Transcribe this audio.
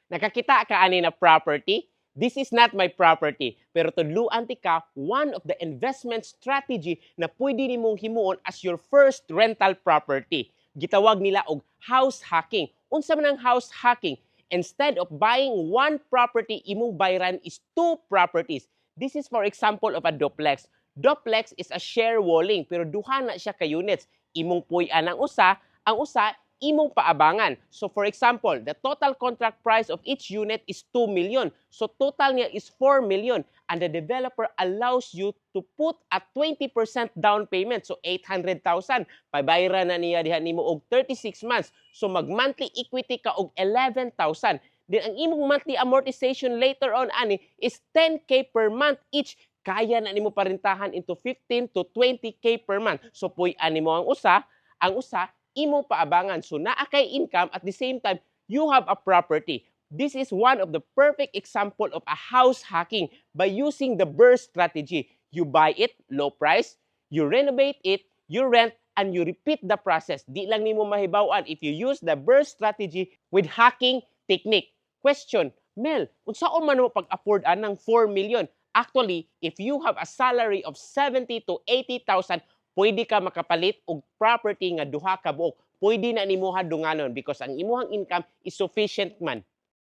Nakakita ka ani na property? This is not my property, pero tudluan ti ka one of the investment strategy na pwede nimong himuon as your first rental property. Gitawag nila og house hacking. Unsa man ang house hacking? Instead of buying one property, imong bayran is two properties. This is for example of a duplex. Duplex is a share walling, pero duha na siya ka units. Imong puy-an ang usa imong paabangan. So for example, the total contract price of each unit is 2 million. So total niya is 4 million. And the developer allows you to put a 20% down payment. So 800,000. Pabayran na niya diha nimo og 36 months. So mag-monthly equity ka og 11,000. Then ang imong monthly amortization later on ani is 10K per month each. Kaya na nimo parintahan into 15 to 20K per month. So puy-an nimo ang usa imo paabangan. So naa kay income at the same time, you have a property. This is one of the perfect example of a house hacking by using the burst strategy. You buy it, low price, you renovate it, you rent, and you repeat the process. Di lang nimo mahibaw-an if you use the burst strategy with hacking technique. Question, Mel, unsaon man mo pag-afford ng 4 million? Actually, if you have a salary of 70 to 80,000, pwede ka makapalit og property nga duha ka buok. Pwede na nimuha dunganon because ang imuhang income is sufficient man.